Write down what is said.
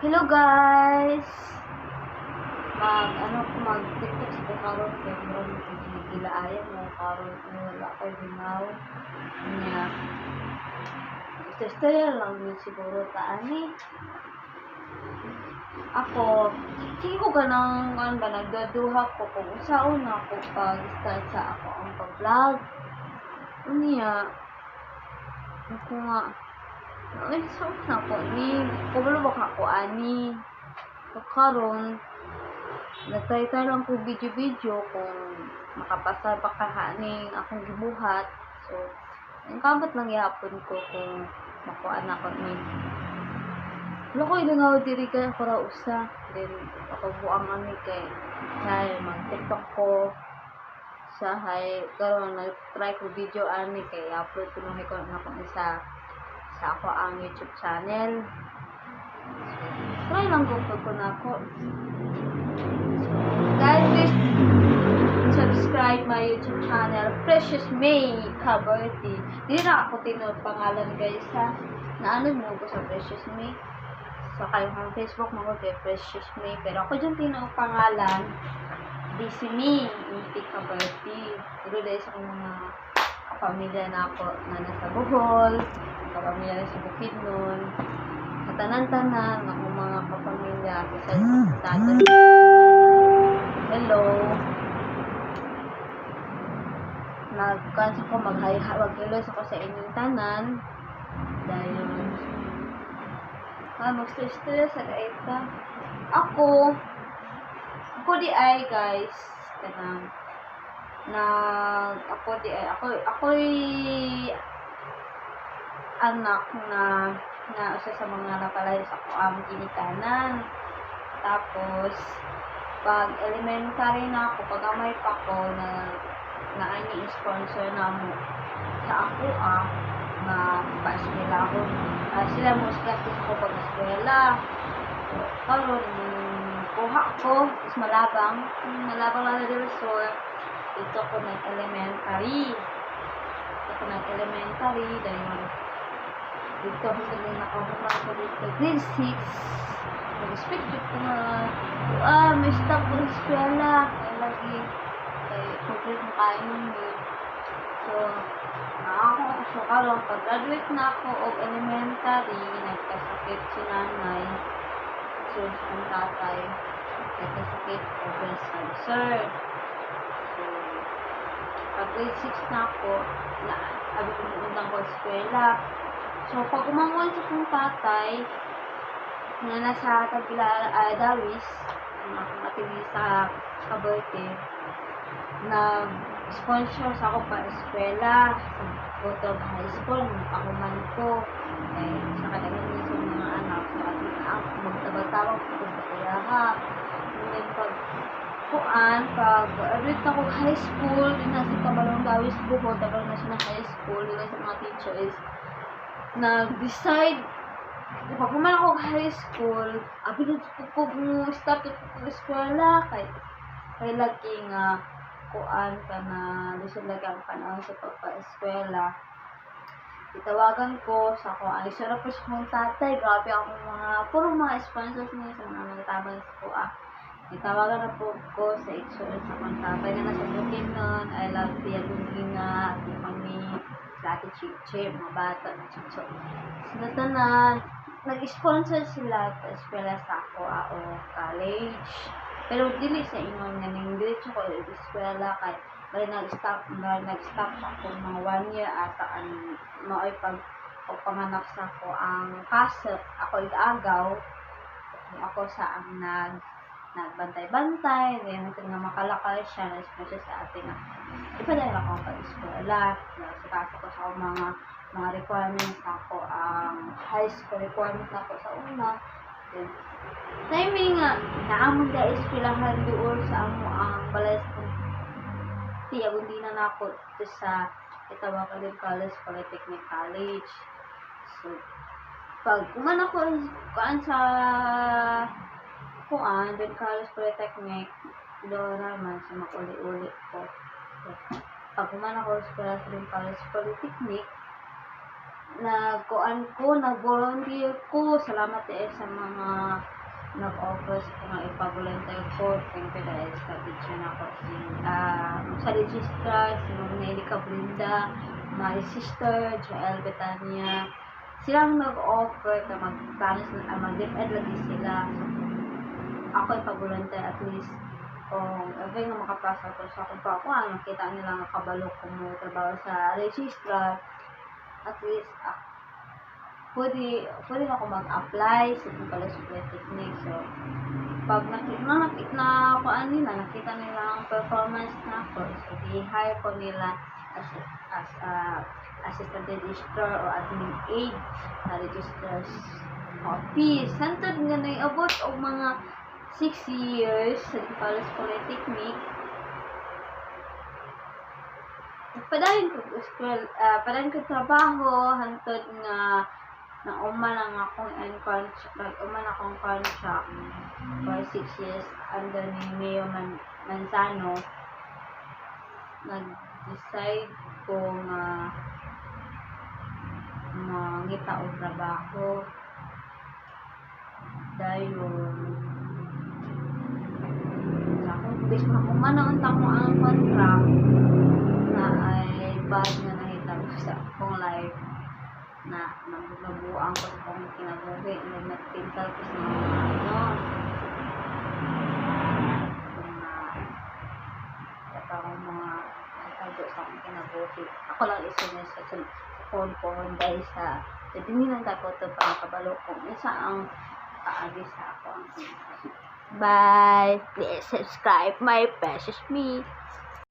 Hello guys! Mag-TikTok sa karon kay meron gilaayan mo karon wala kay binaw niya. Istorya lang yun siguro ta ani. Ako, sige ko ganang ba nagdaduha ko kung usaon na ako pag-start sa ako ang pag-vlog. Unya, ako nga, ay, saan na ako ni? Kumalo ba ako ani? So, karon nagtry lang ko video-video kung makapasa ba kahaning akong gibuhat. So, ang kamat lang ihapon ko kung makuan ako ni. Wala ko ilangaw diri kay ako ra usa. Then, ako buang ani kay dahil mag-TikTok ko sa karon nag-try ko video ani kay upload ko nung ko na akong isa sa ako ang YouTube channel. So, try lang ko na ako. Guys, please subscribe my YouTube channel, Precious May Kaberti. Hindi na ako tinod pangalan guys ha. Naano mo ko sa Precious May. So, kayo ang Facebook mo ko kay Precious May. Pero ako dyan tinod pangalan, Busy Me, May Kaberti. Pero dahil sa mga kapamilya na ako na nasa Bohol, kapamilya na sa Bukidnon, katanan-tanan, ako mga kapamilya, kasi sa tatay. Hello. Nagkansa ko mag-hello ako sa inyong tanan. Dahil magstay sa gaita. Ako di ay guys, kanang ako'y anak na usa sa mga napalay sa ako ang ginikanan. Tapos pag elementary na ako, pag amay pa ko na any sponsor na mo sa ako na pa-eskwela ako. Sila mo skeptic ko pag eskwela. So, karon kuha ko, is malabang na the resort. Dito ko nag-elementary. Dahil dito ko sa nakahuman ko dito. Grade 6. Nag-expect ko na may stop ko ng eskwela. Kaya lagi complete mo kain mo. So, karon pag-graduate na ako of elementary, nagkasakit si nanay. So, ang tatay, nagkasakit of breast cancer. So, pag grade 6 na ako, abi ko unang ko eskwela. So, pag umangon sa kong tatay, na nasa Tagila, Dawis, ang akong activist sa Cavite, nag-sponsor sa ako pa eskwela, sa Botog High School, pakuman ko, sa kadaghan sa mga anak, so atin na ako, magtabag-tabag ko sa kayaha. And then, pag-admit ako high school, din na sa Kabalong Dawis buho, tagal na siya na high school, din sa mga teacher is, nag-decide, pag puman ako high school, abinod ko kung stop ko eskwela, kay lagi nga, kuan ka na, lisod lagi ang panahon sa pagpa-eskwela. Itawagan ko sa ko, ay sarap po sa kong tatay, grabe akong puro mga sponsors niya sa mga nagtabang sa ko Itawagan na po ko sa insurance sa kong tatay na nasa Bukidnon. I love Tia Lungina, Tia Pami, sa Ate Chiche, mga bata na Chicho. Sila na, nag-sponsor sila sa eskwela sa ako o college. Pero dili sa ingon nga ning diretso ko eskwela kay bali nag-stop ako mga 1 year ata ang maoy panganak sa ako ang kasep ako igagaw ako sa ang nagbantay-bantay then nga makalakal siya na especially sa ating ipadala ako pag-eskwela nasa ko sa mga requirements ako ang high school requirements ako sa una. Then, timing nga, naamon ka eskwelahan doon sa amo ang balay sa tiya, hindi na ako sa Itawakalin College, Polytechnic College. So, pag kuman ako sa doon College, Polytechnic, doon naman sa makuli-uli ko. So, pag kuman ako sa College, Polytechnic, nag-volunteer ko. Salamat sa mga nag-offer sa mga ipa-volunteer ko. Thank you dahil sa teacher na ako. Sa registrar, si Magnelica Brinda, my sister, Joel Betania. Silang nag-offer na mag-depend lagi sila. So, ako ipa-volunteer at least kung ever nga makapasa ko sa akong pakuan, makita nila nga kabalo kung mo trabaho sa registrar, at least pwede na ako mag-apply sa college polytechnic. So pag nakita nila ang performance na ako, so i-hire ko nila as assistant registrar o admin aid sa registrar's office. Santod nga na abot og mga 6 years sa college polytechnic. Padayon ko trabaho hantod nga nauman lang akong contract for 6 years under ni Mayo Manzano. Nag-decide ko nga mangita og trabaho dayon akong bis makumanaan mo ang contract na ay bad nga nahitabo sa akong life na nabubuang ko sa akong kinabuhi na nagpintal ko sa mga nagtago sa akong kinabuhi. Ako lang isunin sa phone ko dahil sa dinilang ko ito para kabalo kung isa ang kaagi sa ako. Bye! Please subscribe my precious me.